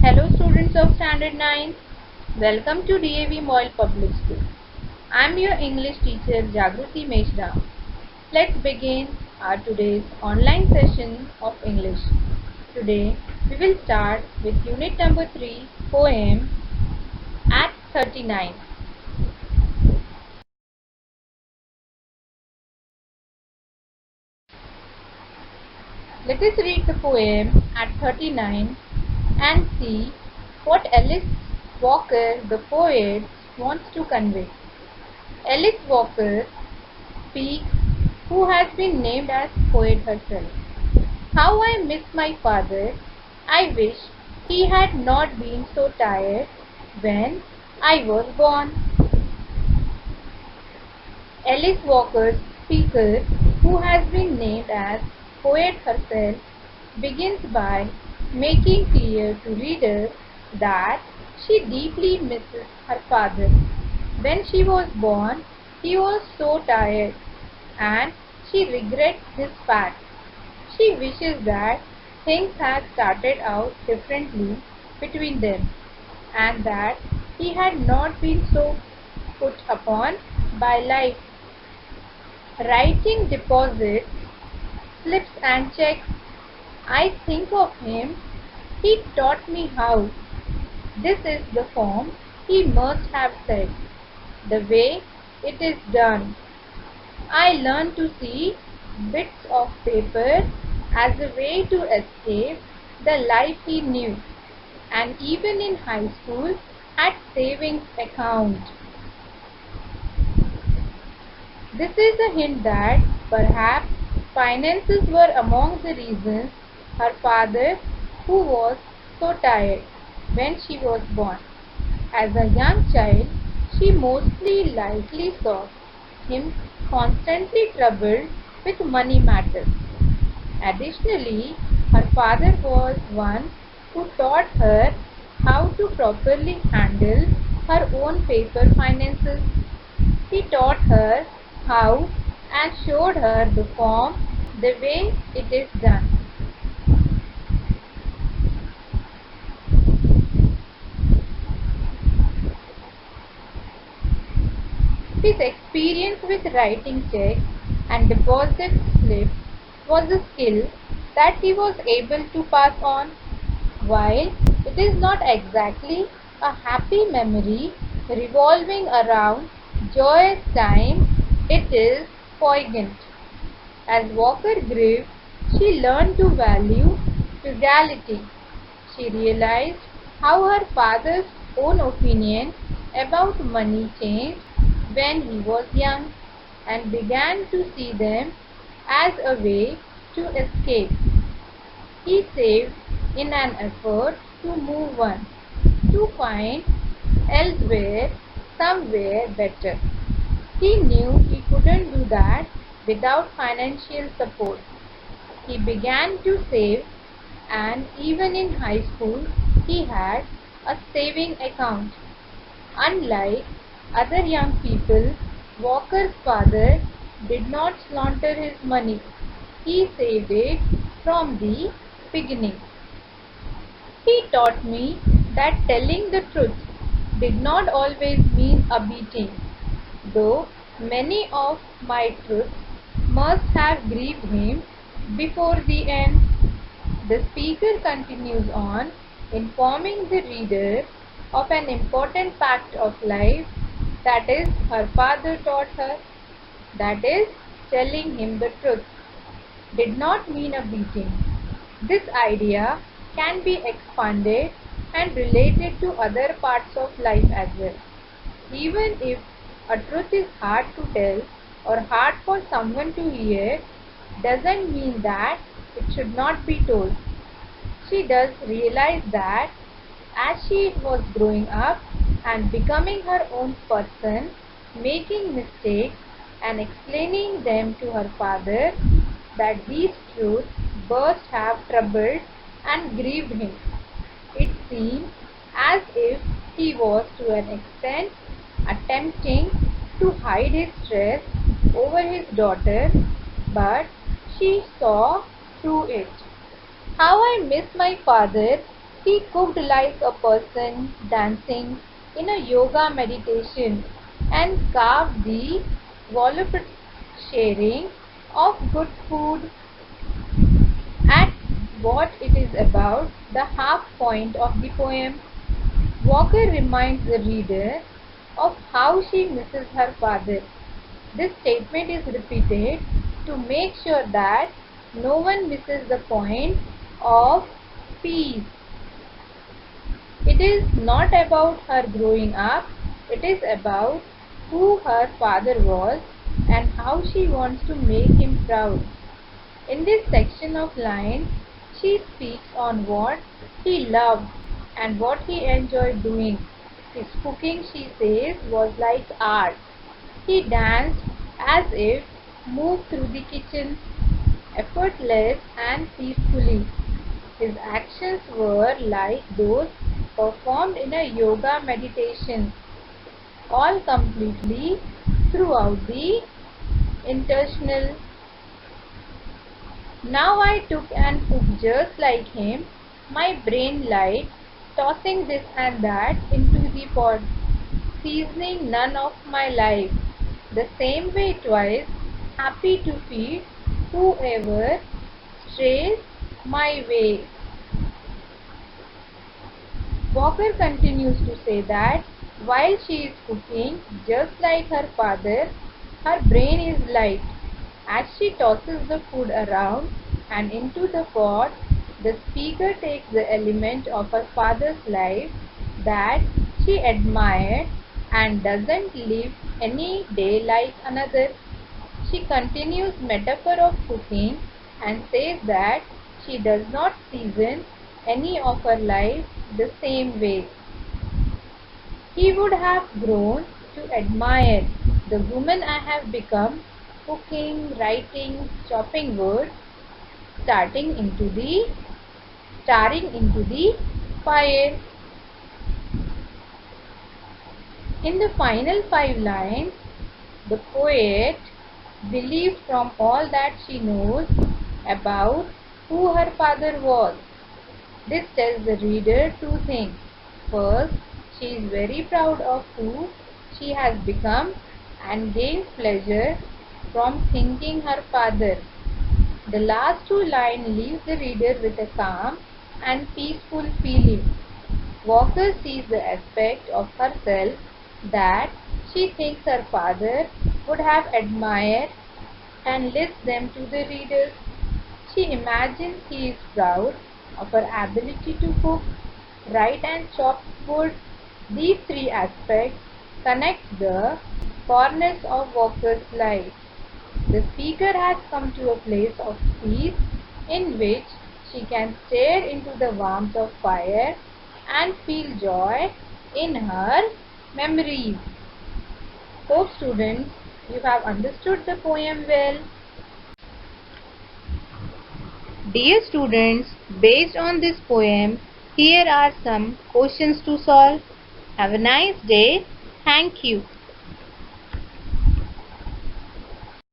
Hello students of Standard 9. Welcome to DAV Moyle Public School. I am your English teacher Jagruti Meshra. Let's begin our today's online session of English. Today we will start with unit number 3, poem Act 39. Let us read the poem Act 39 and see what Alice Walker, the poet, wants to convey. Alice Walker speaks, who has been named as poet herself. How I miss my father. I wish he had not been so tired when I was born. Alice Walker's speaker, who has been named as poet herself, begins by making clear to readers that she deeply misses her father. When she was born, he was so tired, and she regrets this fact. She wishes that things had started out differently between them, and that he had not been so put upon by life. Writing deposits, slips and checks, I think of him. He taught me how. This is the form, he must have said, the way it is done. I learned to see bits of paper as a way to escape the life he knew, and even in high school at savings account. This is a hint that perhaps finances were among the reasons her father, who was so tired when she was born. As a young child, she mostly likely saw him constantly troubled with money matters. Additionally, her father was one who taught her how to properly handle her own paper finances. He taught her how and showed her the form, the way it is done. His experience with writing checks and deposit slips was a skill that he was able to pass on. While it is not exactly a happy memory revolving around joyous time, it is poignant. As Walker grew, she learned to value frugality. She realized how her father's own opinion about money changed when he was young, and began to see them as a way to escape. He saved in an effort to move on, to find elsewhere somewhere better. He knew he couldn't do that without financial support. He began to save, and even in high school he had a saving account. Unlike other young people, Walker's father did not squander his money. He saved it from the beginning. He taught me that telling the truth did not always mean a beating, though many of my truths must have grieved him before the end. The speaker continues on, informing the reader of an important fact of life, that is, her father taught her, that is, telling him the truth did not mean a beating. This idea can be expanded and related to other parts of life as well. Even if a truth is hard to tell or hard for someone to hear, doesn't mean that it should not be told. She does realize that as she was growing up and becoming her own person, making mistakes and explaining them to her father, that these truths burst have troubled and grieved him. It seemed as if he was to an extent attempting to hide his stress over his daughter, but she saw through it. How I miss my father. He cooked like a person dancing in a yoga meditation and carved the voluptuous sharing of good food. At what it is about, the half point of the poem, Walker reminds the reader of how she misses her father. This statement is repeated to make sure that no one misses the point of peace. It is not about her growing up, it is about who her father was and how she wants to make him proud. In this section of lines, she speaks on what he loved and what he enjoyed doing. His cooking, she says, was like art. He danced as if moved through the kitchen, effortless and peacefully. His actions were like those performed in a yoga meditation, all completely throughout the intentional. Now I took and cooked just like him, my brain light, tossing this and that into the pot, seasoning none of my life, the same way twice, happy to feed whoever strays my way. Walker continues to say that while she is cooking, just like her father, her brain is light. As she tosses the food around and into the pot, the speaker takes the element of her father's life that she admired and doesn't live any day like another. She continues metaphor of cooking and says that she does not season any of her life the same way. He would have grown to admire the woman I have become, cooking, writing, chopping wood, starting into the staring into the fire. In the final 5 lines, the poet believes from all that she knows about who her father was. This tells the reader two things. First, she is very proud of who she has become and gains pleasure from thinking her father. The last 2 lines leave the reader with a calm and peaceful feeling. Walker sees the aspect of herself that she thinks her father would have admired and lists them to the reader. She imagines he is proud of her ability to cook, write and chop wood. These 3 aspects connect the corners of Walker's life. The speaker has come to a place of peace in which she can stare into the warmth of fire and feel joy in her memories. Hope students, you have understood the poem well. Dear students, based on this poem, here are some questions to solve. Have a nice day. Thank you.